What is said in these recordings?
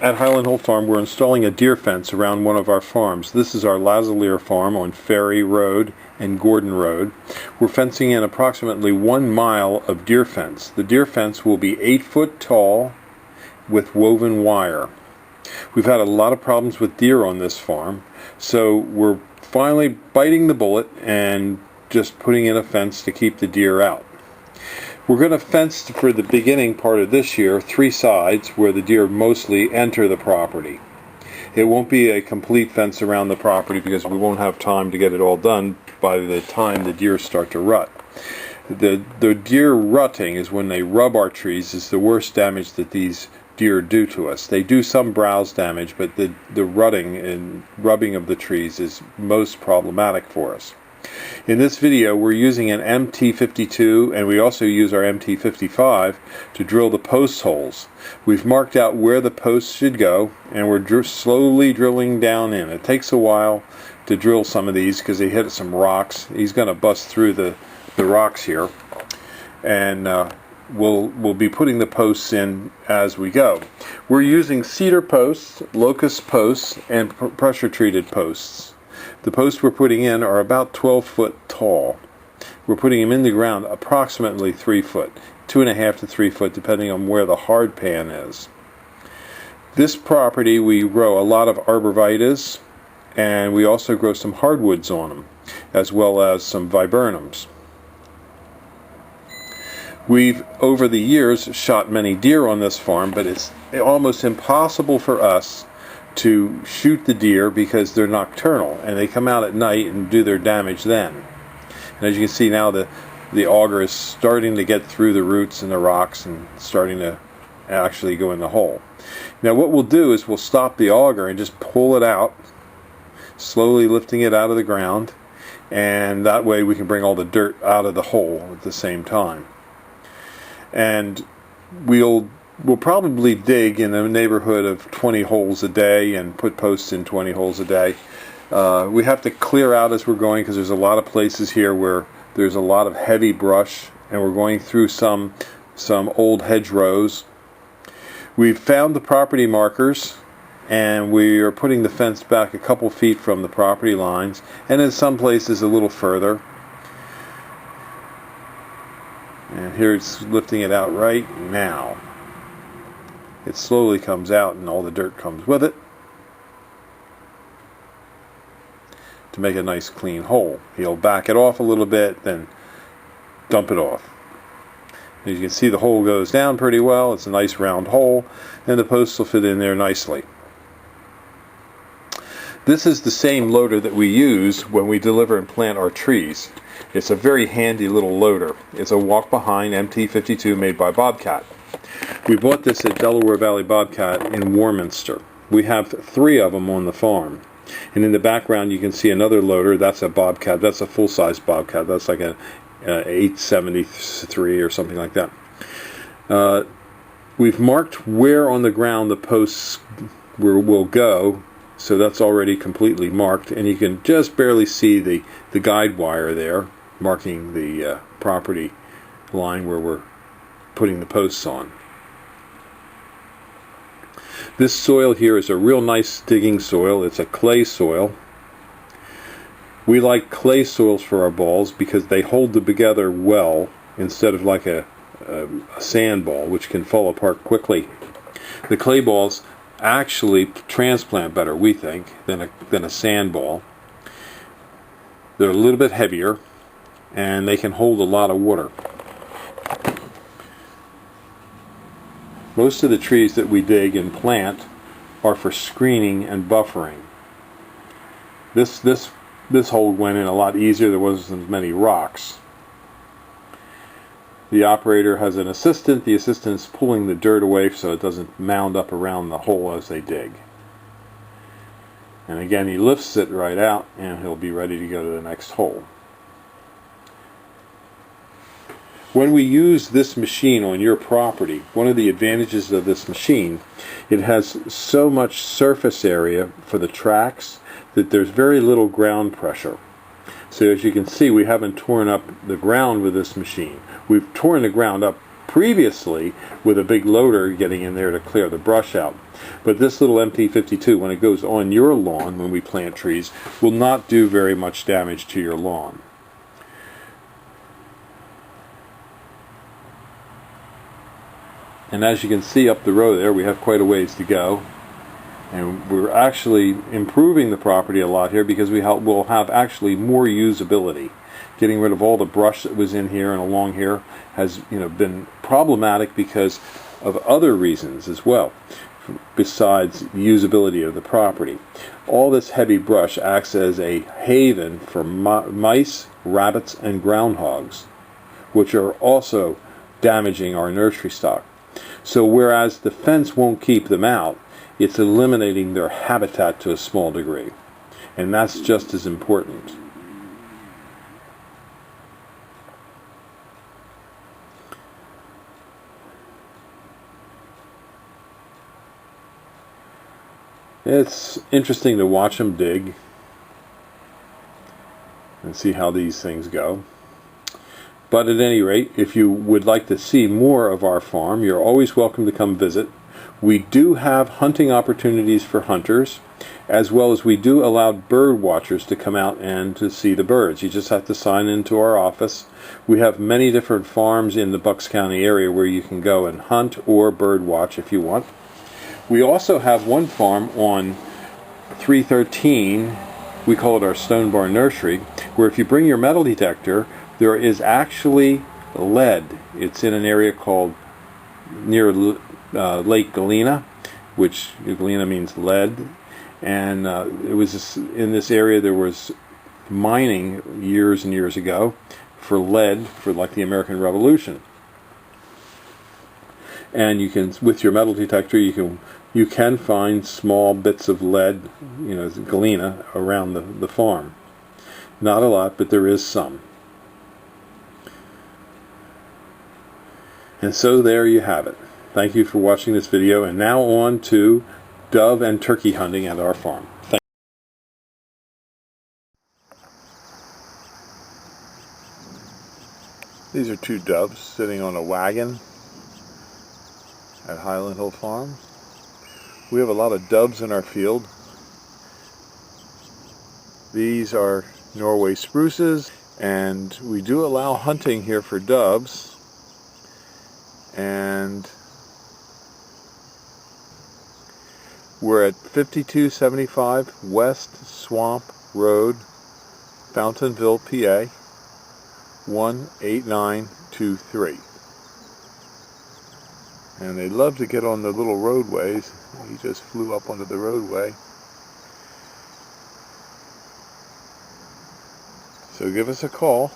At Highland Holt Farm, we're installing a deer fence around one of our farms. This is our Lazalier farm on Ferry Road and Gordon Road. We're fencing in approximately 1 mile of deer fence. The deer fence will be 8 foot tall with woven wire. We've had a lot of problems with deer on this farm, so we're finally biting the bullet and just putting in a fence to keep the deer out. We're going to fence for the beginning part of this year 3 sides where the deer mostly enter the property. It won't be a complete fence around the property because we won't have time to get it all done by the time the deer start to rut. The deer rutting is when they rub our trees is the worst damage that these deer do to us. They do some browse damage, but the rutting and rubbing of the trees is most problematic for us. In this video, we're using an MT52 and we also use our MT55 to drill the post holes. We've marked out where the posts should go and we're slowly drilling down in. It takes a while to drill some of these because they hit some rocks. He's going to bust through the rocks here, and we'll be putting the posts in as we go. We're using cedar posts, locust posts, and pressure treated posts. The posts we're putting in are about 12 foot tall. We're putting them in the ground approximately 3 foot, 2.5 to 3 foot, depending on where the hard pan is. This property we grow a lot of arborvitaes, and we also grow some hardwoods on them, as well as some viburnums. We've, over the years, shot many deer on this farm, but it's almost impossible for us to shoot the deer because they're nocturnal and they come out at night and do their damage then. And as you can see now, the auger is starting to get through the roots and the rocks and starting to actually go in the hole. Now what we'll do is we'll stop the auger and just pull it out, slowly lifting it out of the ground, and that way we can bring all the dirt out of the hole at the same time. And we'll probably dig in the neighborhood of 20 holes a day and put posts in 20 holes a day. We have to clear out as we're going because there's a lot of places here where there's a lot of heavy brush and we're going through some old hedgerows. We've found the property markers and we are putting the fence back a couple feet from the property lines, and in some places a little further. And here it's lifting it out right now. It slowly comes out and all the dirt comes with it to make a nice clean hole. He'll back it off a little bit, then dump it off. As you can see, the hole goes down pretty well. It's a nice round hole and the posts will fit in there nicely. This is the same loader that we use when we deliver and plant our trees. It's a very handy little loader. It's a walk-behind MT52 made by Bobcat. We bought this at Delaware Valley Bobcat in Warminster. We have 3 of them on the farm. And in the background you can see another loader. That's a Bobcat. That's a full-size Bobcat. That's like a 873 or something like that. We've marked where on the ground the posts will go, so that's already completely marked. And you can just barely see the guide wire there, marking the property line where we're putting the posts on. This soil here is a real nice digging soil. It's a clay soil. We like clay soils for our balls because they hold them together well instead of like a sand ball, which can fall apart quickly. The clay balls actually transplant better, we think, than a sand ball. They're a little bit heavier and they can hold a lot of water. Most of the trees that we dig and plant are for screening and buffering. This hole went in a lot easier. There wasn't as many rocks. The operator has an assistant. The assistant's pulling the dirt away so it doesn't mound up around the hole as they dig. And again, he lifts it right out and he'll be ready to go to the next hole. When we use this machine on your property, one of the advantages of this machine, it has so much surface area for the tracks that there's very little ground pressure. So as you can see, we haven't torn up the ground with this machine. We've torn the ground up previously with a big loader getting in there to clear the brush out. But this little MT52, when it goes on your lawn, when we plant trees, will not do very much damage to your lawn. And as you can see up the road there, we have quite a ways to go. And we're actually improving the property a lot here because will have actually more usability. Getting rid of all the brush that was in here and along here has been problematic because of other reasons as well, besides usability of the property. All this heavy brush acts as a haven for mice, rabbits, and groundhogs, which are also damaging our nursery stock. So whereas the fence won't keep them out, it's eliminating their habitat to a small degree. And that's just as important. It's interesting to watch them dig and see how these things go. But at any rate, if you would like to see more of our farm, you're always welcome to come visit. We do have hunting opportunities for hunters, as well as we do allow bird watchers to come out and to see the birds. You just have to sign into our office. We have many different farms in the Bucks County area where you can go and hunt or bird watch if you want. We also have one farm on 313, we call it our Stone Barn Nursery, where if you bring your metal detector, there is actually lead. It's in an area called near Lake Galena, which Galena means lead, and it was in this area there was mining years and years ago for lead for like the American Revolution. And you can, with your metal detector, you can find small bits of lead, galena around the farm. Not a lot, but there is some. And so there you have it. Thank you for watching this video, and now on to dove and turkey hunting at our farm. Thank you. These are two doves sitting on a wagon at Highland Hill Farm. We have a lot of doves in our field. These are Norway spruces, and we do allow hunting here for doves. And we're at 5275 West Swamp Road, Fountainville, PA, 18923. And they love to get on the little roadways. He just flew up onto the roadway. So give us a call.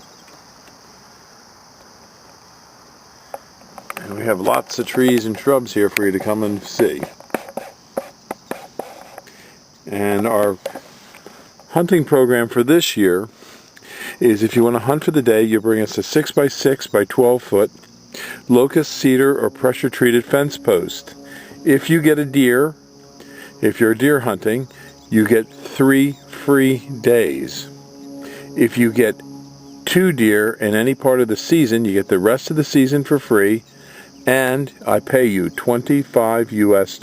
And we have lots of trees and shrubs here for you to come and see. And our hunting program for this year is, if you want to hunt for the day, you bring us a 6x6 by 12 foot locust, cedar, or pressure treated fence post. If you get a deer, if you're deer hunting, you get 3 free days. If you get 2 deer in any part of the season, you get the rest of the season for free, and I pay you $25 US.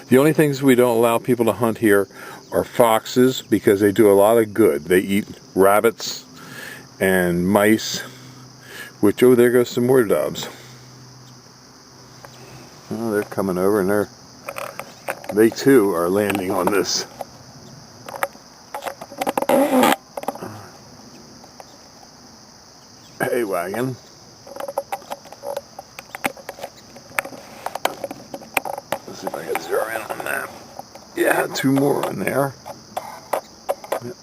The only things we don't allow people to hunt here are foxes, because they do a lot of good. They eat rabbits and mice, which, oh, there goes some more doves. Oh, they're coming over, and they too are landing on this hay wagon. Let's see if I can zero in on that. Yeah, 2 more in there. Yep.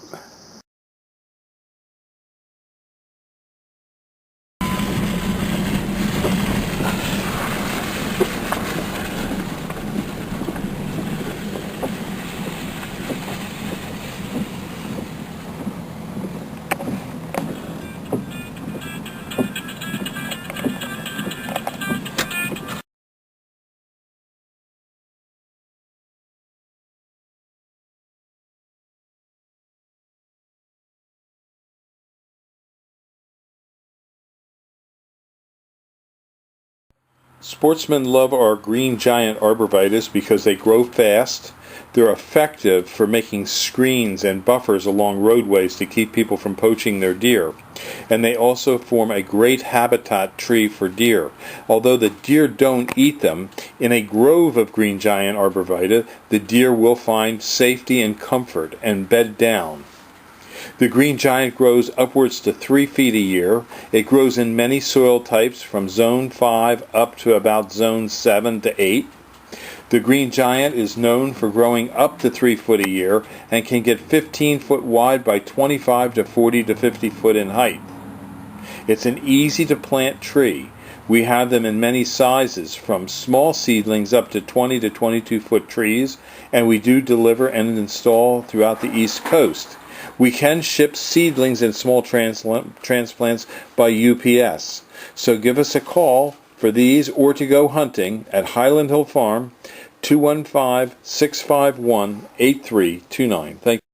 Sportsmen love our green giant arborvitae because they grow fast. They're effective for making screens and buffers along roadways to keep people from poaching their deer. And they also form a great habitat tree for deer. Although the deer don't eat them, in a grove of green giant arborvitae, the deer will find safety and comfort and bed down. The green giant grows upwards to 3 feet a year. It grows in many soil types from zone 5 up to about zone 7 to 8. The green giant is known for growing up to 3 foot a year and can get 15 foot wide by 25 to 40 to 50 foot in height. It's an easy to plant tree. We have them in many sizes, from small seedlings up to 20 to 22 foot trees, and we do deliver and install throughout the East Coast. We can ship seedlings and small transplants by UPS. So give us a call for these or to go hunting at Highland Hill Farm, 215-651-8329. Thank you.